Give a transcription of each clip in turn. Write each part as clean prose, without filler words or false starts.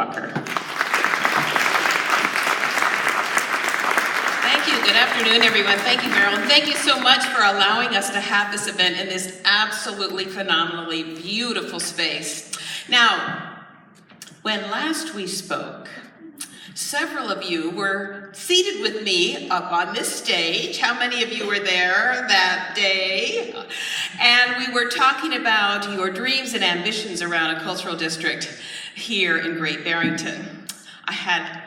Walker. Thank you. Good afternoon, everyone. Thank you, Marilyn. Thank you so much for allowing us to have this event in this absolutely phenomenally beautiful space. Now, when last we spoke, several of you were seated with me up on this stage. How many of you were there that day? And we were talking about your dreams and ambitions around a cultural district here in Great Barrington. I had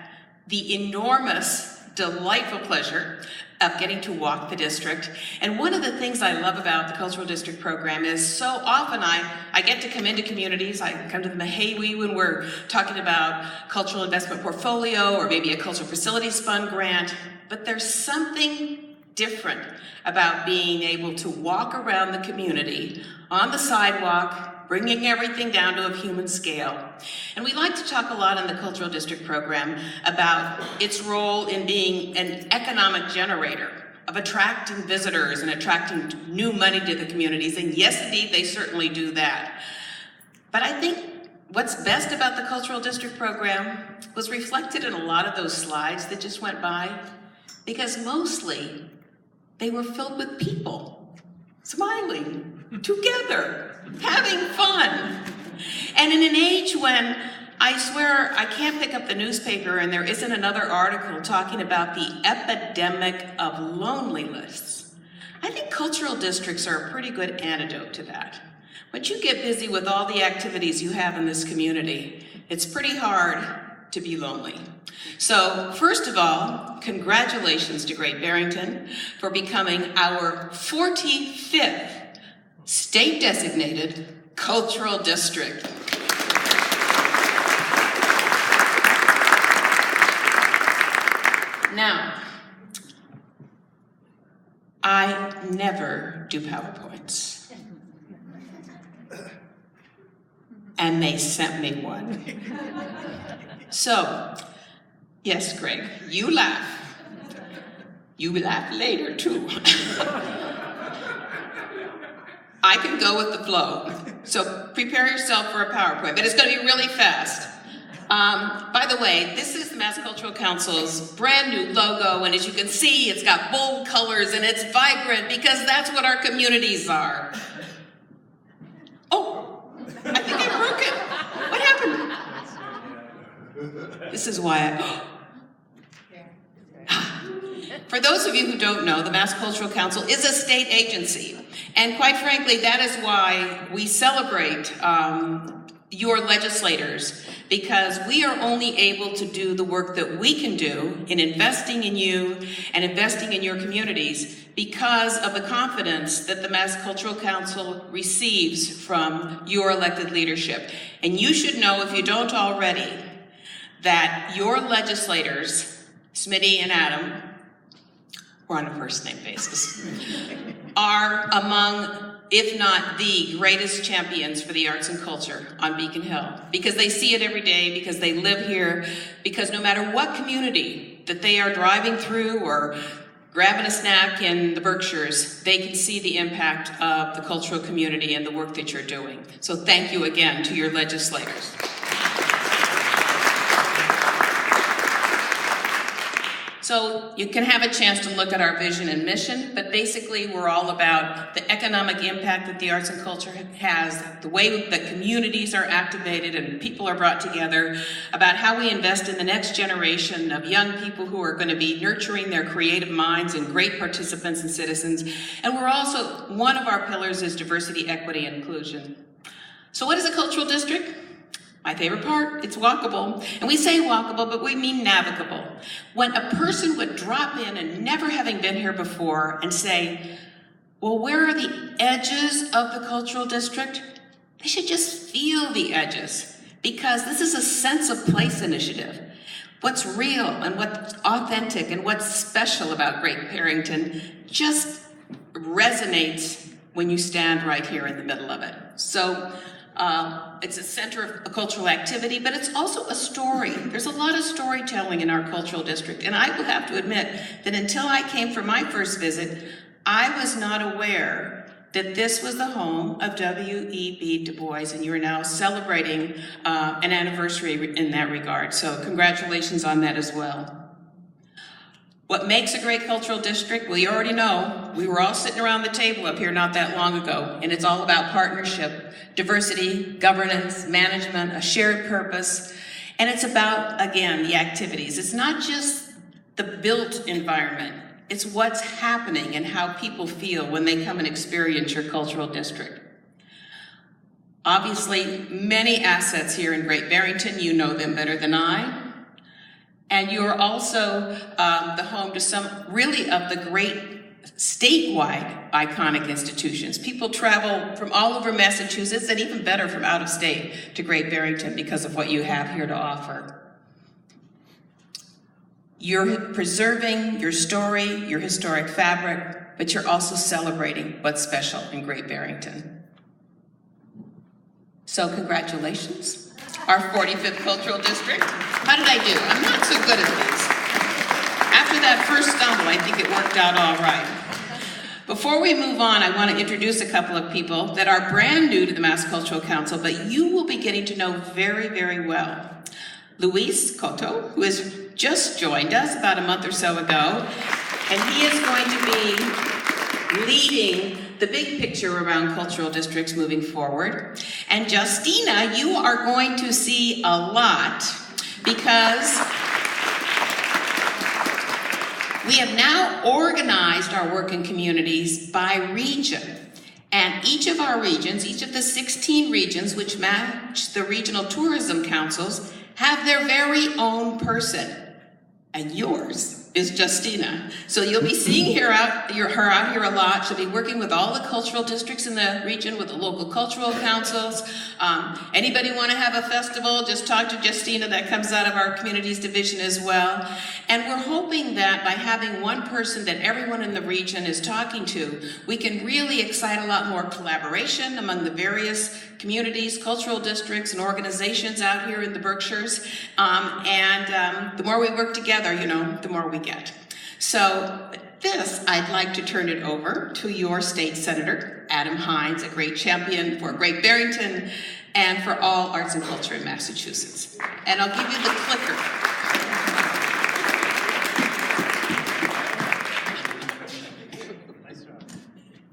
the enormous, delightful pleasure of getting to walk the district. And one of the things I love about the Cultural District program is so often I get to come into communities. I come to the Mahawi when we're talking about cultural investment portfolio or maybe a cultural facilities fund grant, but there's something different about being able to walk around the community on the sidewalk, bringing everything down to a human scale. And we like to talk a lot in the Cultural District program about its role in being an economic generator, of attracting visitors and attracting new money to the communities. And yes, indeed, they certainly do that. But I think what's best about the Cultural District program was reflected in a lot of those slides that just went by, because mostly they were filled with people, smiling, together, having fun. And in an age when I swear I can't pick up the newspaper and there isn't another article talking about the epidemic of loneliness, I think cultural districts are a pretty good antidote to that. Once you get busy with all the activities you have in this community, it's pretty hard to be lonely. So first of all, congratulations to Great Barrington for becoming our 45th state-designated cultural district. Now, I never do PowerPoints. And they sent me one. So, yes, Greg, you laugh. You laugh later, too. I can go with the flow. So prepare yourself for a PowerPoint, but it's going to be really fast. By the way, this is the Mass Cultural Council's brand new logo, and as you can see, it's got bold colors and it's vibrant because that's what our communities are. Oh, I think I broke it. What happened? This is why For those of you who don't know, the Mass Cultural Council is a state agency. And quite frankly, that is why we celebrate your legislators, because we are only able to do the work that we can do in investing in you and investing in your communities because of the confidence that the Mass Cultural Council receives from your elected leadership. And you should know, if you don't already, that your legislators, Smitty and Adam, we're on a first name basis, are among, if not the greatest champions for the arts and culture on Beacon Hill, because they see it every day, because they live here, because no matter what community that they are driving through or grabbing a snack in the Berkshires, they can see the impact of the cultural community and the work that you're doing. So thank you again to your legislators. So you can have a chance to look at our vision and mission, but basically we're all about the economic impact that the arts and culture has, the way that communities are activated and people are brought together, about how we invest in the next generation of young people who are going to be nurturing their creative minds and great participants and citizens. And we're also, one of our pillars is diversity, equity, and inclusion. So what is a cultural district? My favorite part, it's walkable. And we say walkable, but we mean navigable. When a person would drop in and never having been here before and say, well, where are the edges of the cultural district? They should just feel the edges, because this is a sense of place initiative. What's real and what's authentic and what's special about Great Barrington just resonates when you stand right here in the middle of it. So it's a center of a cultural activity, but it's also a story. There's a lot of storytelling in our cultural district, and I will have to admit that until I came for my first visit, I was not aware that this was the home of W.E.B. Du Bois, and you are now celebrating an anniversary in that regard. So congratulations on that as well. What makes a great cultural district? Well, you already know. We were all sitting around the table up here not that long ago, and it's all about partnership, diversity, governance, management, a shared purpose, and it's about, again, the activities. It's not just the built environment. It's what's happening and how people feel when they come and experience your cultural district. Obviously, many assets here in Great Barrington, you know them better than I. And you're also the home to some really of the great statewide iconic institutions. People travel from all over Massachusetts and even better from out of state to Great Barrington because of what you have here to offer. You're preserving your story, your historic fabric, but you're also celebrating what's special in Great Barrington. So congratulations. Our 45th Cultural District. How did I do? I'm not so good at this. After that first stumble, I think it worked out all right. Before we move on, I want to introduce a couple of people that are brand new to the Mass Cultural Council, but you will be getting to know very, very well. Luis Cotto, who has just joined us about a month or so ago, and he is going to be leading the big picture around cultural districts moving forward. And Justina, you are going to see a lot because we have now organized our work in communities by region. And each of our regions, each of the 16 regions which match the regional tourism councils, have their very own person. And yours is Justina. So you'll be seeing her out here a lot. She'll be working with all the cultural districts in the region, with the local cultural councils. Anybody want to have a festival, just talk to Justina. That comes out of our communities division as well. And we're hoping that by having one person that everyone in the region is talking to, we can really excite a lot more collaboration among the various communities, cultural districts, and organizations out here in the Berkshires. The more we work together, the more we get. So this, I'd like to turn it over to your state senator, Adam Hinds, a great champion for Great Barrington and for all arts and culture in Massachusetts. And I'll give you the clicker.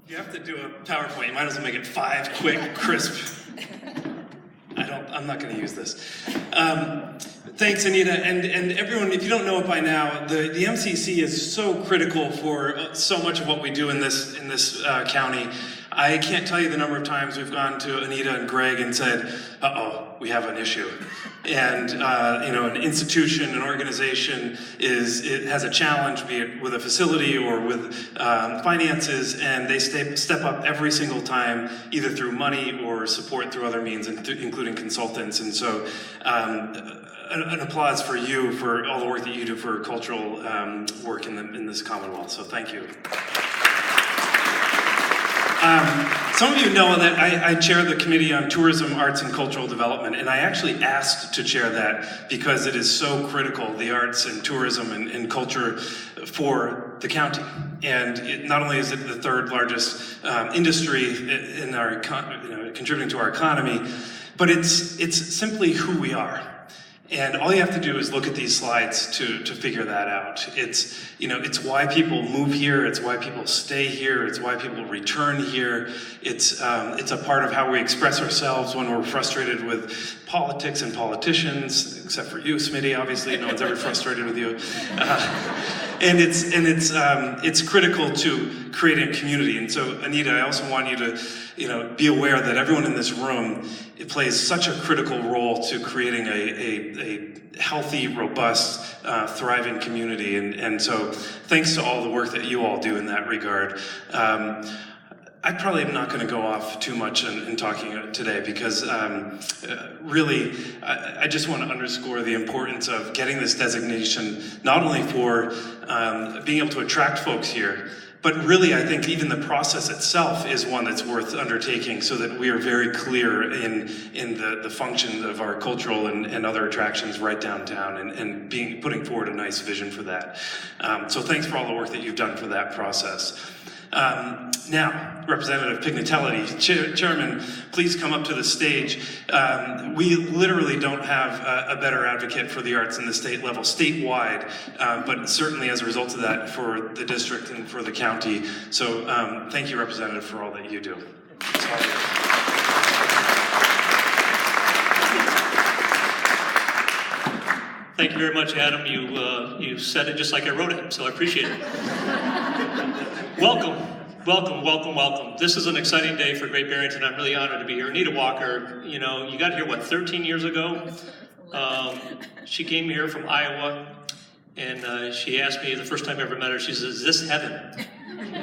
You have to do a PowerPoint. You might as well make it 5 quick, crisp. I'm not going to use this. Thanks, Anita, and everyone. If you don't know it by now, the MCC is so critical for so much of what we do in this county. I can't tell you the number of times we've gone to Anita and Greg and said, "Uh-oh, we have an issue," and an institution, an organization has a challenge, be it with a facility or with finances, and they step up every single time, either through money or support through other means, including consultants. And so, an applause for you for all the work that you do for cultural work in this Commonwealth. So thank you. Some of you know that I chair the Committee on Tourism, Arts, and Cultural Development, and I actually asked to chair that because it is so critical, the arts and tourism and culture for the county. And not only is it the third largest industry in our, contributing to our economy, but it's simply who we are. And all you have to do is look at these slides to figure that out. It's why people move here. It's why people stay here. It's why people return here. It's a part of how we express ourselves when we're frustrated with politics and politicians, except for you, Smitty. Obviously, no one's ever frustrated with you. And it's critical to creating a community. And so, Anita, I also want you to be aware that everyone in this room, it plays such a critical role to creating a healthy, robust, thriving community. And so thanks to all the work that you all do in that regard. I probably am not going to go off too much in talking today because really I just want to underscore the importance of getting this designation, not only for being able to attract folks here, but really, I think even the process itself is one that's worth undertaking so that we are very clear in the function of our cultural and other attractions right downtown and putting forward a nice vision for that. So thanks for all the work that you've done for that process. Now, Representative Pignatelli, Chairman, please come up to the stage. We literally don't have a better advocate for the arts in the state level, statewide, but certainly as a result of that for the district and for the county. So thank you, Representative, for all that you do. Thank you very much, Adam. You said it just like I wrote it, so I appreciate it. Welcome, welcome, welcome, welcome. This is an exciting day for Great Barrington. I'm really honored to be here. Anita Walker, you know, you got here, what, 13 years ago? She came here from Iowa, and she asked me the first time I ever met her, she says, "Is this heaven?"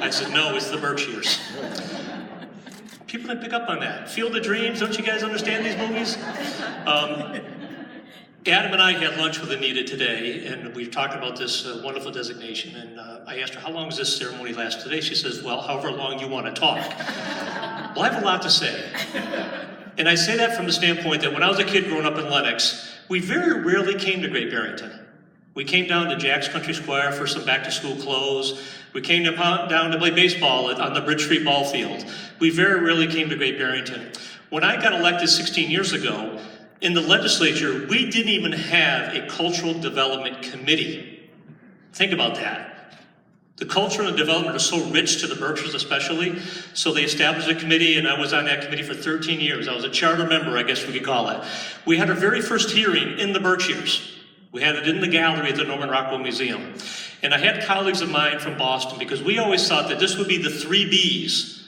I said, "No, it's the Berkshires." People didn't pick up on that. Field of Dreams, don't you guys understand these movies? Adam and I had lunch with Anita today, and we talked about this wonderful designation, and I asked her, "How long does this ceremony last today?" She says, "Well, however long you want to talk." Well, I have a lot to say. And I say that from the standpoint that when I was a kid growing up in Lenox, we very rarely came to Great Barrington. We came down to Jack's Country Square for some back-to-school clothes. We came down to play baseball on the Bridge Street ball field. We very rarely came to Great Barrington. When I got elected 16 years ago, in the legislature, we didn't even have a cultural development committee. Think about that. The culture and the development are so rich to the Berkshires especially, so they established a committee, and I was on that committee for 13 years. I was a charter member, I guess we could call it. We had our very first hearing in the Berkshires. We had it in the gallery at the Norman Rockwell Museum. And I had colleagues of mine from Boston, because we always thought that this would be the 3 Bs,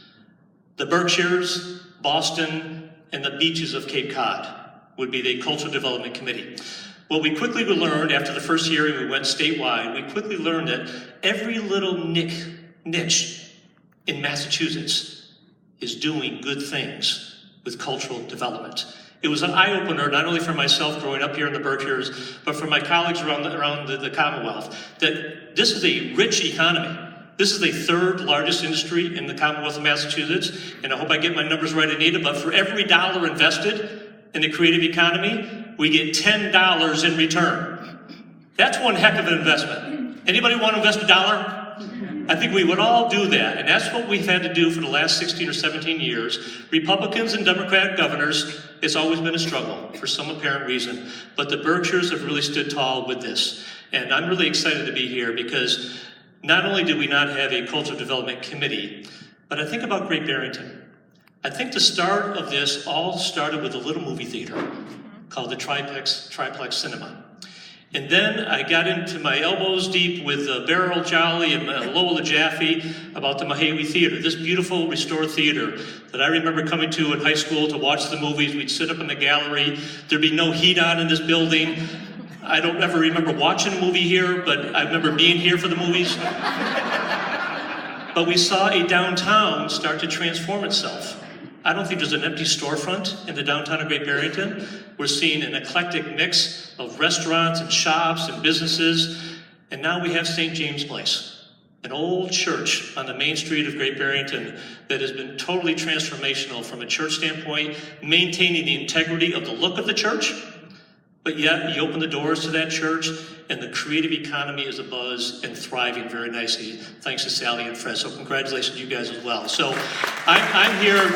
the Berkshires, Boston, and the beaches of Cape Cod would be the Cultural Development Committee. Well, we quickly learned, after the first hearing, we went statewide, we quickly learned that every little niche in Massachusetts is doing good things with cultural development. It was an eye-opener, not only for myself growing up here in the Berkshires, but for my colleagues around the Commonwealth, that this is a rich economy. This is the 3rd largest industry in the Commonwealth of Massachusetts, and I hope I get my numbers right, Anita, but for every dollar invested in the creative economy, we get $10 in return. That's one heck of an investment. Anybody want to invest $1? I think we would all do that, and that's what we've had to do for the last 16 or 17 years. Republicans and Democratic governors, it's always been a struggle for some apparent reason, but the Berkshires have really stood tall with this. And I'm really excited to be here because not only did we not have a cultural development committee, but I think about Great Barrington. I think the start of this all started with a little movie theater called the Triplex Cinema. And then I got into my elbows deep with Beryl Jolly and Lola Jaffe about the Mahawi Theater, this beautiful restored theater that I remember coming to in high school to watch the movies. We'd sit up in the gallery. There'd be no heat on in this building. I don't ever remember watching a movie here, but I remember being here for the movies. But we saw a downtown start to transform itself. I don't think there's an empty storefront in the downtown of Great Barrington. We're seeing an eclectic mix of restaurants and shops and businesses. And now we have St. James Place, an old church on the main street of Great Barrington that has been totally transformational from a church standpoint, maintaining the integrity of the look of the church, but yet you open the doors to that church and the creative economy is abuzz and thriving very nicely, thanks to Sally and Fred. So congratulations to you guys as well. So I'm here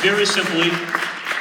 very simply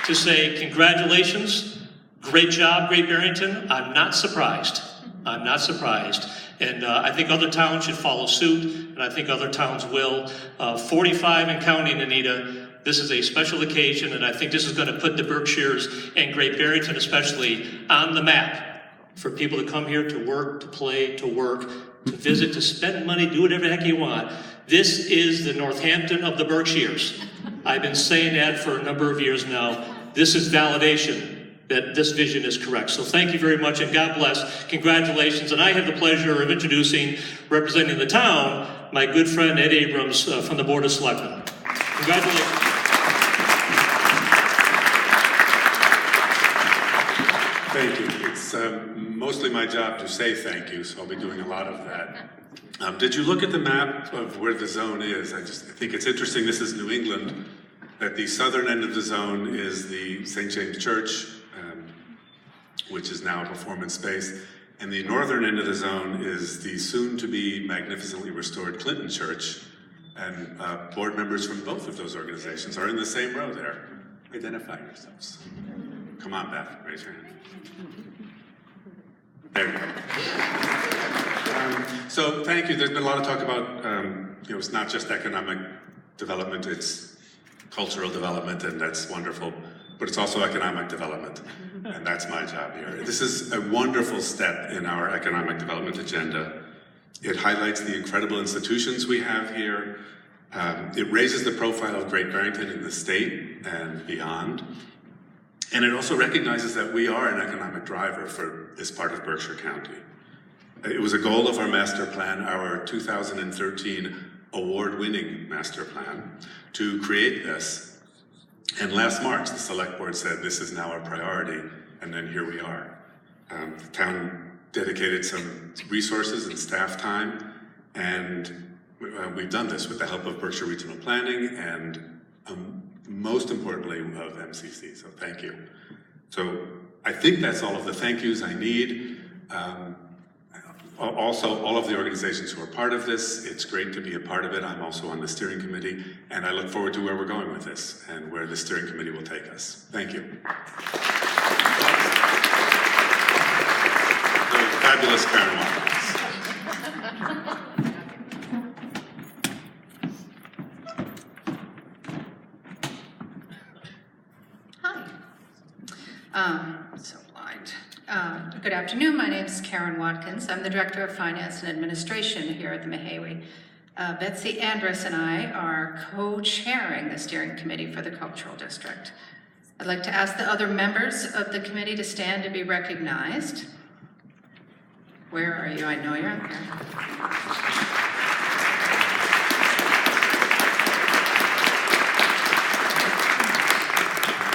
to say congratulations, great job, Great Barrington. I'm not surprised. I'm not surprised. And I think other towns should follow suit, and I think other towns will. 45 and counting, Anita. This is a special occasion, and I think this is going to put the Berkshires and Great Barrington especially on the map for people to come here to work, to play, to work, to visit, to spend money, do whatever the heck you want. This is the Northampton of the Berkshires. I've been saying that for a number of years now. This is validation that this vision is correct. So thank you very much, and God bless. Congratulations. And I have the pleasure of introducing, representing the town, my good friend Ed Abrams from the Board of Selectmen. Congratulations. Thank you. It's mostly my job to say thank you, so I'll be doing a lot of that. Did you look at the map of where the zone is? I think it's interesting. This is New England. At the southern end of the zone is the St. James Church, which is now a performance space. And the northern end of the zone is the soon-to-be magnificently restored Clinton Church. And board members from both of those organizations are in the same row there. Identify yourselves. Come on, Beth, raise your hand. There you go. So thank you. There's been a lot of talk about, it's not just economic development, it's cultural development, and that's wonderful, but it's also economic development, and that's my job here. This is a wonderful step in our economic development agenda. It highlights the incredible institutions we have here. It raises the profile of Great Barrington in the state and beyond. And it also recognizes that we are an economic driver for this part of Berkshire County. It was a goal of our master plan, our 2013 award-winning master plan, to create this. And last March, the select board said this is now our priority, and then here we are. The town dedicated some resources and staff time, and we've done this with the help of Berkshire Regional Planning and most importantly of MCC, so thank you. So I think that's all of the thank yous I need. Also, all of the organizations who are part of this, it's great to be a part of it. I'm also on the steering committee, and I look forward to where we're going with this and where the steering committee will take us. Thank you. The fabulous Karen Watkins. So blind. Good afternoon, my name is Karen Watkins. I'm the Director of Finance and Administration here at the Mahawi. Betsy Andrus and I are co-chairing the steering committee for the Cultural District. I'd like to ask the other members of the committee to stand to be recognized. Where are you? I know you're up there.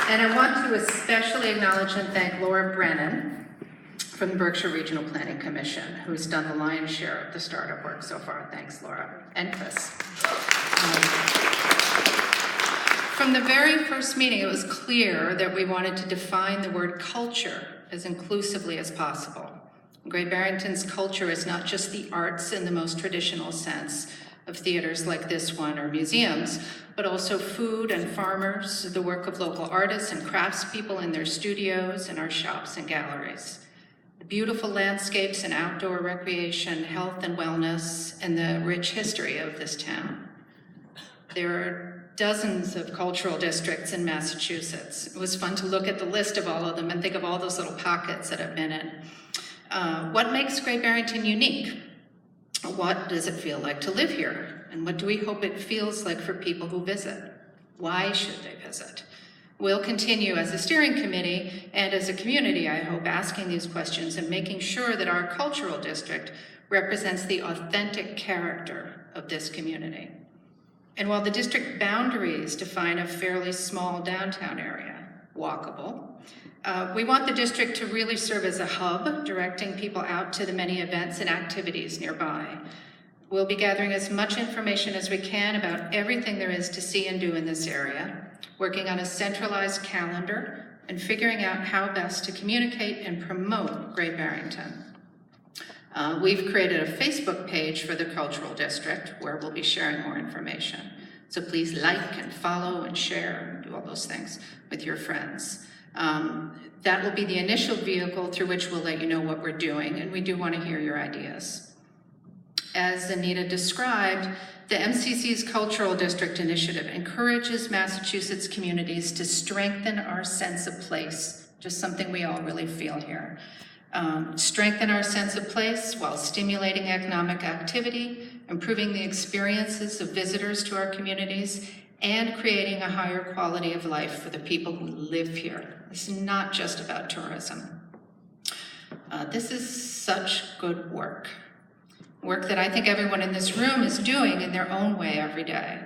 And I want to especially acknowledge and thank Laura Brennan from the Berkshire Regional Planning Commission, who's done the lion's share of the startup work so far. Thanks, Laura. And Chris. From the very first meeting, it was clear that we wanted to define the word culture as inclusively as possible. Great Barrington's culture is not just the arts in the most traditional sense of theaters like this one or museums, but also food and farmers, the work of local artists and craftspeople in their studios and our shops and galleries. The beautiful landscapes and outdoor recreation, health and wellness, and the rich history of this town. There are dozens of cultural districts in Massachusetts. It was fun to look at the list of all of them and think of all those little pockets that have been in. What makes Great Barrington unique? What does it feel like to live here? And what do we hope it feels like for people who visit? Why should they visit? We'll continue as a steering committee and as a community, I hope, asking these questions and making sure that our cultural district represents the authentic character of this community. And while the district boundaries define a fairly small downtown area, walkable, we want the district to really serve as a hub, directing people out to the many events and activities nearby. We'll be gathering as much information as we can about everything there is to see and do in this area, working on a centralized calendar, and figuring out how best to communicate and promote Great Barrington. We've created a Facebook page for the Cultural District where we'll be sharing more information. So please like and follow and share and do all those things with your friends. That will be the initial vehicle through which we'll let you know what we're doing, and we do want to hear your ideas. As Anita described, the MCC's Cultural District Initiative encourages Massachusetts communities to strengthen our sense of place, just something we all really feel here. Strengthen our sense of place while stimulating economic activity, improving the experiences of visitors to our communities, and creating a higher quality of life for the people who live here. It's not just about tourism. This is such good work. Work that I think everyone in this room is doing in their own way every day.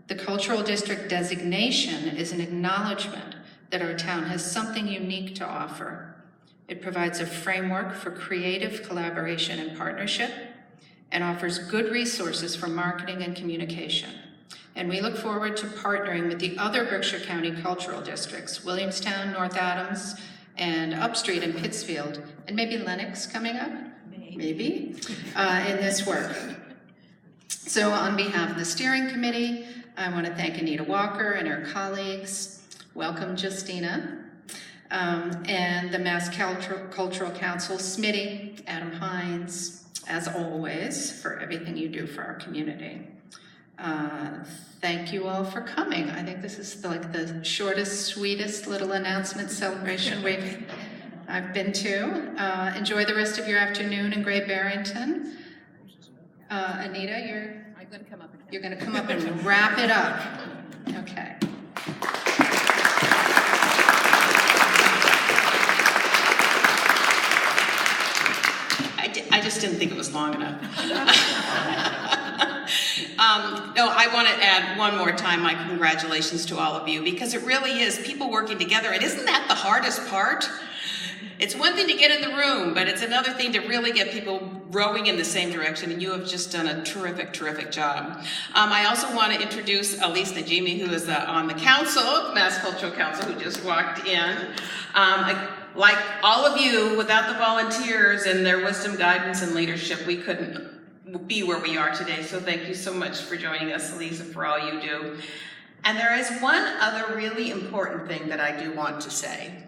The Cultural District designation is an acknowledgement that our town has something unique to offer. It provides a framework for creative collaboration and partnership, and offers good resources for marketing and communication. And we look forward to partnering with the other Berkshire County cultural districts, Williamstown, North Adams, and Upstreet and Pittsfield, and maybe Lenox coming up, maybe, in this work. So on behalf of the steering committee, I want to thank Anita Walker and her colleagues. Welcome, Justina. And the Mass Cultural Council, Smitty, Adam Hines, as always, for everything you do for our community. Thank you all for coming. I think this is like the shortest, sweetest little announcement celebration I've been to. Enjoy the rest of your afternoon in Great Barrington. Anita, you're going to come up and wrap it up. Okay. I just didn't think it was long enough. No, I want to add one more time my congratulations to all of you, because it really is people working together. And isn't that the hardest part? It's one thing to get in the room, but it's another thing to really get people rowing in the same direction, and you have just done a terrific, terrific job. I also want to introduce Elise Najimi, who is on the council, Mass Cultural Council, who just walked in. Like all of you, without the volunteers and their wisdom, guidance, and leadership, we couldn't be where we are today. So thank you so much for joining us, Elise, and for all you do. And there is one other really important thing that I do want to say.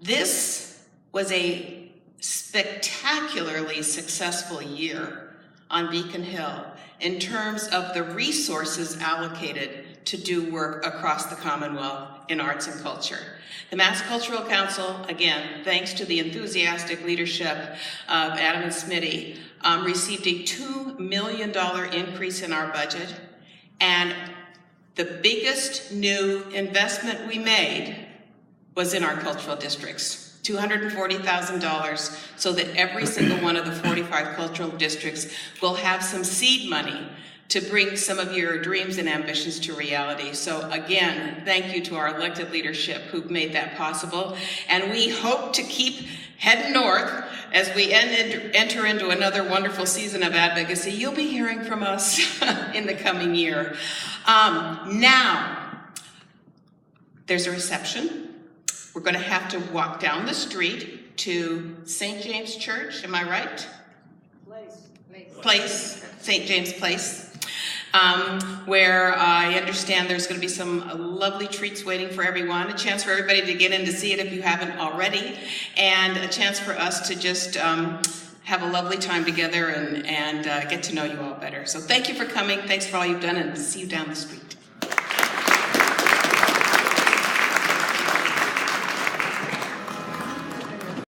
This was a spectacularly successful year on Beacon Hill in terms of the resources allocated to do work across the Commonwealth in arts and culture. The Mass Cultural Council, again, thanks to the enthusiastic leadership of Adam and Smitty, received a $2 million increase in our budget, and the biggest new investment we made was in our cultural districts, $240,000, so that every single one of the 45 cultural districts will have some seed money to bring some of your dreams and ambitions to reality. So again, thank you to our elected leadership who've made that possible. And we hope to keep heading north as we enter into another wonderful season of advocacy. You'll be hearing from us in the coming year. Now, there's a reception. We're going to have to walk down the street to St. James Church, am I right? Place, St. James Place, where I understand there's going to be some lovely treats waiting for everyone, a chance for everybody to get in to see it if you haven't already, and a chance for us to just have a lovely time together and get to know you all better. So thank you for coming. Thanks for all you've done, and see you down the street.